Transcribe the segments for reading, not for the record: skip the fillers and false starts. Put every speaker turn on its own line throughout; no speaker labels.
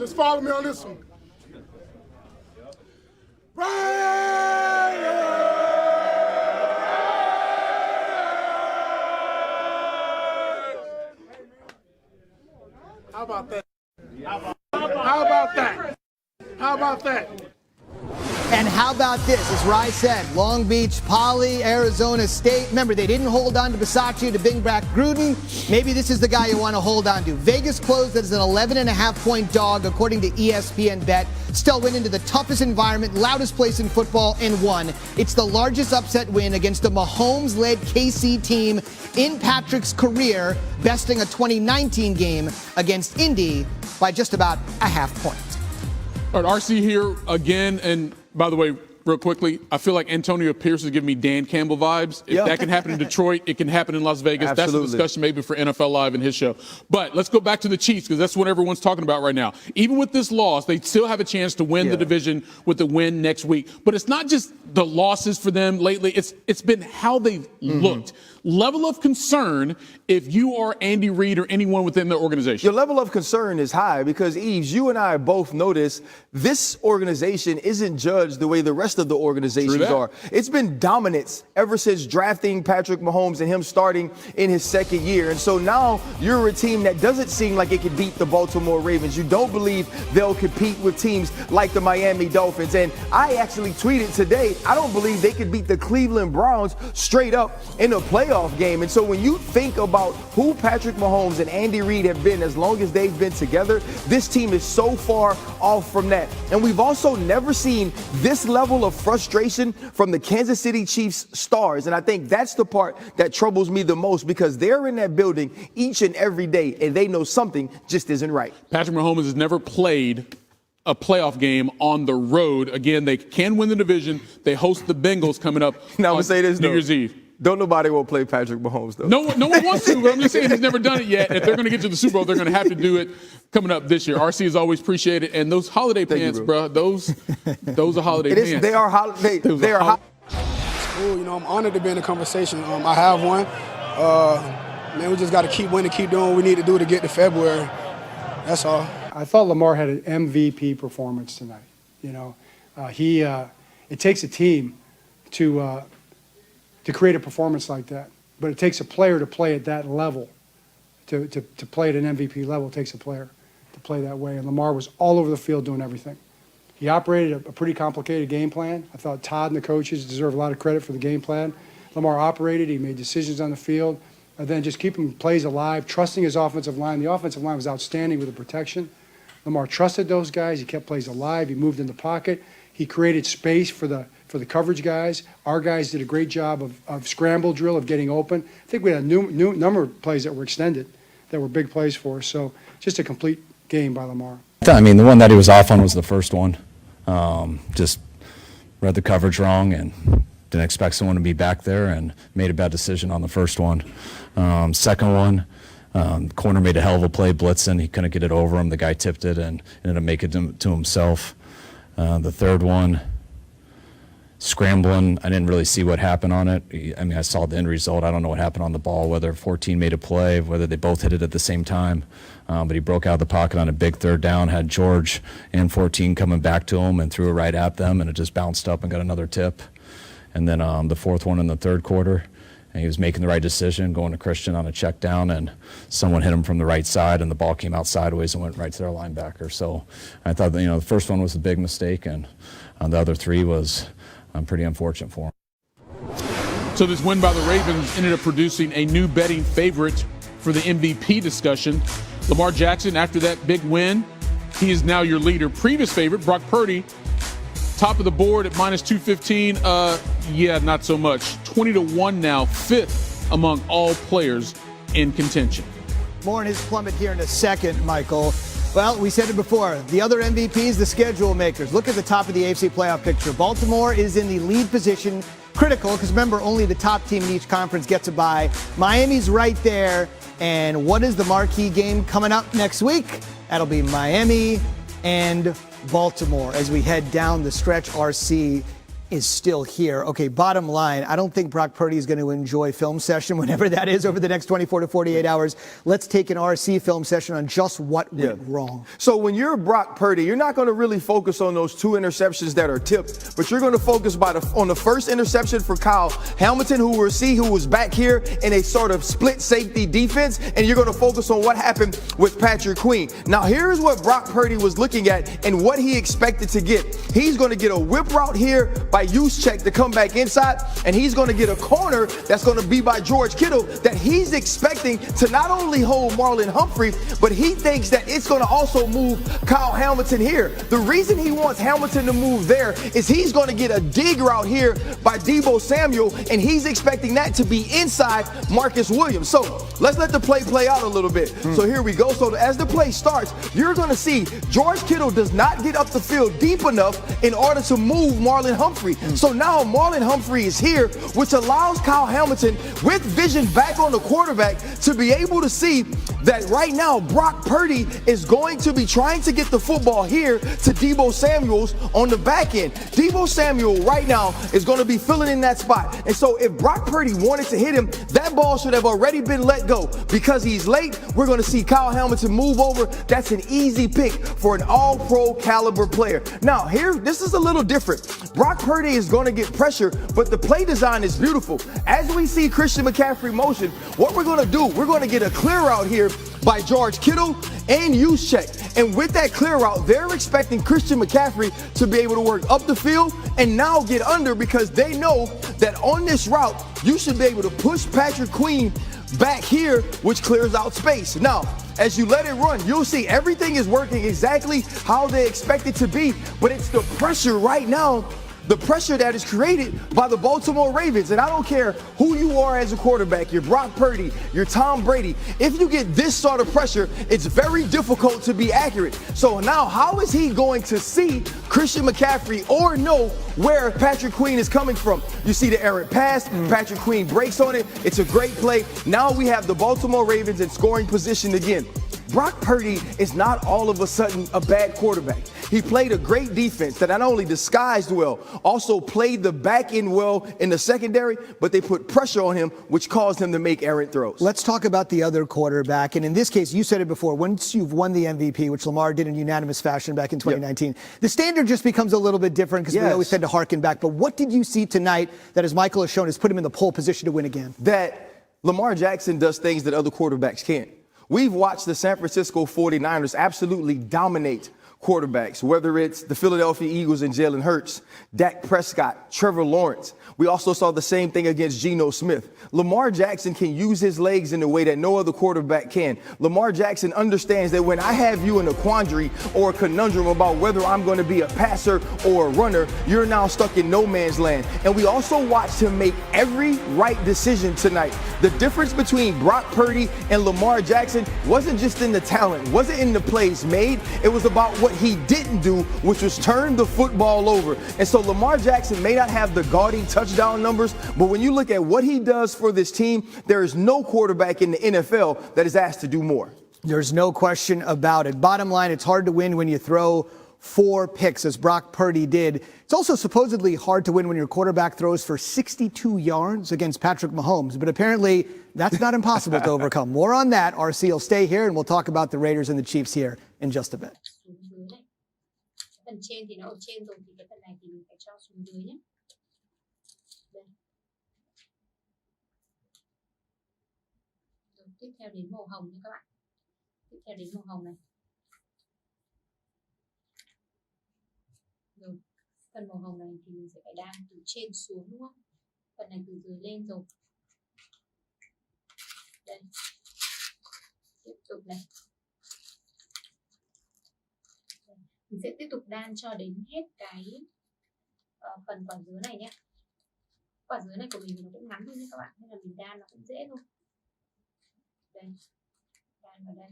Just follow me on this one. How about that? How about that? How about that?
And how about this? As Rye said, Long Beach, Poly, Arizona State. Remember, they didn't hold on to Bisaccia to bring back Gruden. Maybe this is the guy you want to hold on to. Vegas closed as an 11.5-point dog, according to ESPN Bet. Still went into the toughest environment, loudest place in football, and won. It's the largest upset win against a Mahomes-led KC team in Patrick's career, besting a 2019 game against Indy by just about a half point.
All right, RC here again, and by the way, real quickly, I feel like Antonio Pierce is giving me Dan Campbell vibes. If that can happen in Detroit, it can happen in Las Vegas.
Absolutely.
That's a discussion maybe for NFL Live and his show. But let's go back to the Chiefs, because that's what everyone's talking about right now. Even with this loss, they still have a chance to win the division with the win next week. But it's not just the losses for them lately. It's been how they've looked. Level of concern if you are Andy Reid or anyone within the organization.
Your level of concern is high because, Eves, you and I both notice this organization isn't judged the way the rest of the organizations are. It's been dominance ever since drafting Patrick Mahomes and him starting in his second year. And so now you're a team that doesn't seem like it could beat the Baltimore Ravens. You don't believe they'll compete with teams like the Miami Dolphins. And I actually tweeted today, I don't believe they could beat the Cleveland Browns straight up in a playoff game. And so when you think about who Patrick Mahomes and Andy Reid have been as long as they've been together, this team is so far off from that. And we've also never seen this level of frustration from the Kansas City Chiefs stars. And I think that's the part that troubles me the most because they're in that building each and every day and they know something just isn't right.
Patrick Mahomes has never played a playoff game on the road. Again, they can win the division. They host the Bengals coming up
now, I'm gonna say this,
New Year's Eve.
Don't nobody will play Patrick Mahomes, though.
No one wants to, but I'm just saying he's never done it yet. If they're going to get to the Super Bowl, they're going to have to do it coming up this year. RC is always appreciated. And those holiday pants, bro, those are holiday pants.
They are holiday. They are holiday.
Cool, you know, I'm honored to be in the conversation. I have one. Man, we just got to keep winning, keep doing what we need to do to get to February. That's all.
I thought Lamar had an MVP performance tonight. You know, it takes a team to create a performance like that. But it takes a player to play at that level. To play at an MVP level, it takes a player to play that way. And Lamar was all over the field doing everything. He operated a pretty complicated game plan. I thought Todd and the coaches deserve a lot of credit for the game plan. Lamar operated, he made decisions on the field, and then just keeping plays alive, trusting his offensive line. The offensive line was outstanding with the protection. Lamar trusted those guys. He kept plays alive. He moved in the pocket. He created space for the coverage guys. Our guys did a great job of scramble drill, of getting open. I think we had a new number of plays that were extended, that were big plays for us. So just a complete game by Lamar.
I mean, the one that he was off on was the first one. Just read the coverage wrong and didn't expect someone to be back there and made a bad decision on the first one. Second one, the corner made a hell of a play blitzing. He couldn't get it over him. The guy tipped it and ended up making it to himself. The third one, scrambling, I didn't really see what happened on it. I mean, I saw the end result. I don't know what happened on the ball, whether 14 made a play, whether they both hit it at the same time. But he broke out of the pocket on a big third down, had George and 14 coming back to him and threw it right at them, and it just bounced up and got another tip. And then the fourth one in the third quarter, and he was making the right decision, going to Christian on a check down, and someone hit him from the right side, and the ball came out sideways and went right to their linebacker. So I thought, the first one was a big mistake, and the other three was pretty unfortunate for him.
So this win by the Ravens ended up producing a new betting favorite for the MVP discussion. Lamar Jackson, after that big win, he is now your leader. Previous favorite, Brock Purdy, top of the board at minus 215. Yeah, not so much. 20-1 now, fifth among all players in contention.
More on his plummet here in a second, Michael. Well, we said it before. The other MVPs, the schedule makers. Look at the top of the AFC playoff picture. Baltimore is in the lead position. Critical, because remember, only the top team in each conference gets a bye. Miami's right there. And what is the marquee game coming up next week? That'll be Miami and Baltimore as we head down the stretch, RC. is still here. Okay, bottom line, I don't think Brock Purdy is going to enjoy film session, whenever that is, over the next 24 to 48 hours. Let's take an RC film session on just what went wrong.
So when you're Brock Purdy, you're not going to really focus on those 2 interceptions that are tipped, but you're going to focus on the first interception for Kyle Hamilton, who was back here in a sort of split safety defense, and you're going to focus on what happened with Patrick Queen. Now, here's what Brock Purdy was looking at and what he expected to get. He's going to get a whip route here by Juszczyk to come back inside, and he's going to get a corner that's going to be by George Kittle that he's expecting to not only hold Marlon Humphrey, but he thinks that it's going to also move Kyle Hamilton here. The reason he wants Hamilton to move there is he's going to get a dig route here by Deebo Samuel, and he's expecting that to be inside Marcus Williams. So let's let the play out a little bit. So here we go. So as the play starts, you're going to see George Kittle does not get up the field deep enough in order to move Marlon Humphrey. So now Marlon Humphrey is here, which allows Kyle Hamilton, with vision back on the quarterback, to be able to see that right now Brock Purdy is going to be trying to get the football here to Deebo Samuels on the back end. Deebo Samuel right now is going to be filling in that spot. And so if Brock Purdy wanted to hit him, that ball should have already been let go. Because he's late, we're going to see Kyle Hamilton move over. That's an easy pick for an all-pro caliber player. Now here, this is a little different. Brock Purdy is going to get pressure, but the play design is beautiful. As we see Christian McCaffrey motion, what we're going to do, we're going to get a clear out here by George Kittle and Juszczyk. And with that clear route, they're expecting Christian McCaffrey to be able to work up the field and now get under, because they know that on this route, you should be able to push Patrick Queen back here, which clears out space. Now, as you let it run, you'll see everything is working exactly how they expect it to be, but it's the pressure right now, the pressure that is created by the Baltimore Ravens. And I don't care who you are as a quarterback, you're Brock Purdy, you're Tom Brady. If you get this sort of pressure, it's very difficult to be accurate. So now how is he going to see Christian McCaffrey or know where Patrick Queen is coming from? You see the errant pass, Patrick Queen breaks on it. It's a great play. Now we have the Baltimore Ravens in scoring position again. Brock Purdy is not all of a sudden a bad quarterback. He played a great defense that not only disguised well, also played the back end well in the secondary, but they put pressure on him, which caused him to make errant throws.
Let's talk about the other quarterback. And in this case, you said it before, once you've won the MVP, which Lamar did in unanimous fashion back in 2019, the standard just becomes a little bit different because we always tend to harken back. But what did you see tonight that, as Michael has shown, has put him in the pole position to win again?
That Lamar Jackson does things that other quarterbacks can't. We've watched the San Francisco 49ers absolutely dominate quarterbacks, whether it's the Philadelphia Eagles and Jalen Hurts, Dak Prescott, Trevor Lawrence. We also saw the same thing against Geno Smith. Lamar Jackson can use his legs in a way that no other quarterback can. Lamar Jackson understands that when I have you in a quandary or a conundrum about whether I'm going to be a passer or a runner, you're now stuck in no man's land. And we also watched him make every right decision tonight. The difference between Brock Purdy and Lamar Jackson wasn't just in the talent, wasn't in the plays made. It was about what he didn't do, which was turn the football over. And so Lamar Jackson may not have the gaudy touchdown numbers, but when you look at what he does for this team, there is no quarterback in the NFL that is asked to do more.
There's no question about it. Bottom line, it's hard to win when you throw 4 picks, as Brock Purdy did. It's also supposedly hard to win when your quarterback throws for 62 yards against Patrick Mahomes, but apparently that's not impossible to overcome. More on that. RC will stay here, and we'll talk about the Raiders and the Chiefs here in just a bit.
Phần trên thì nó ở trên rồi, thì cái phần này thì mình phải cho xuống dưới nhé. Đây. Rồi, tiếp theo đến màu hồng nha các bạn. Tiếp theo đến màu hồng này. Rồi, phần màu hồng này thì mình sẽ phải đan từ trên xuống, đúng không? Phần này từ dưới lên rồi. Đây. Tiếp tục này. Mình sẽ tiếp tục đan cho đến hết cái phần quả dứa này nhé. Quả dứa này của mình thì nó cũng ngắn thôi nha các bạn, nên là mình đan nó cũng dễ thôi. Đây, đan vào đây.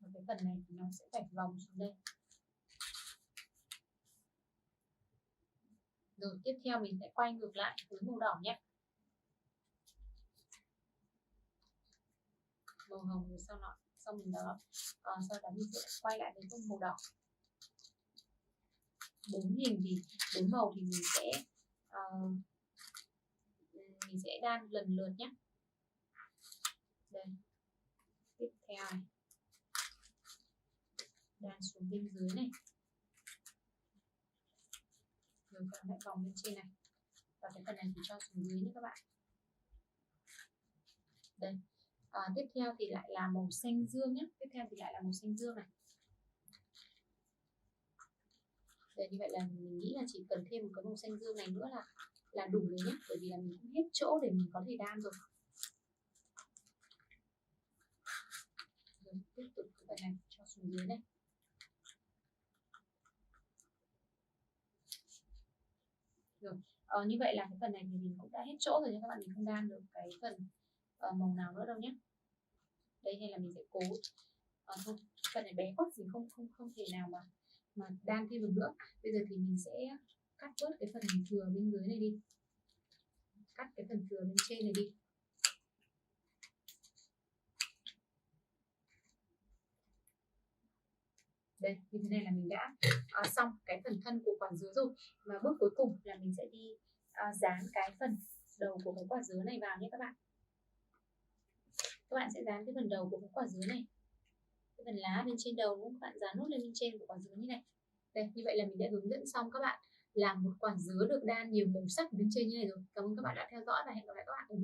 Và cái phần này thì nó sẽ phải vòng xuống đây. Rồi tiếp theo mình sẽ quay ngược lại với màu đỏ nhé. Màu hồng rồi sau đó, sau đó mình sẽ quay lại với màu đỏ. 4 hình thì 4 màu thì mình sẽ Mình sẽ đan lần lượt nhé. Đây, tiếp theo này, đan xuống bên dưới này, rồi còn lại vòng bên trên này, và cái phần này thì cho xuống dưới nhé các bạn. Đây, tiếp theo thì lại là màu xanh dương nhé. Tiếp theo thì lại là màu xanh dương này. Đây, như vậy là mình nghĩ là chỉ cần thêm một cái màu xanh dương này nữa là đủ rồi nhé, bởi vì là mình cũng hết chỗ để mình có thể đan rồi. Rồi tiếp tục cái phần này cho xuống dưới này. Rồi, như vậy là cái phần này thì mình cũng đã hết chỗ rồi nha các bạn, mình không đan được cái phần màu nào nữa đâu nhé. Đây, hay là mình sẽ cố thôi, phần này bé quá, mình không thể nào mà đan thêm được nữa. Bây giờ thì mình sẽ cắt bớt cái phần thừa bên dưới này đi, cắt cái phần thừa bên trên này đi. Đây, như thế này là mình đã xong cái phần thân của quả dứa rồi. Và bước cuối cùng là mình sẽ đi dán cái phần đầu của cái quả dứa này vào nhé các bạn. Các bạn sẽ dán cái phần đầu của cái quả dứa này, cái phần lá bên trên đầu, đúng không? Các bạn dán nốt lên bên trên của quả dứa như này. Đây, như vậy là mình đã hướng dẫn xong các bạn làm một quả dứa được đan nhiều màu sắc bên trên như này rồi. Cảm ơn các bạn đã theo dõi và hẹn gặp lại các bạn ở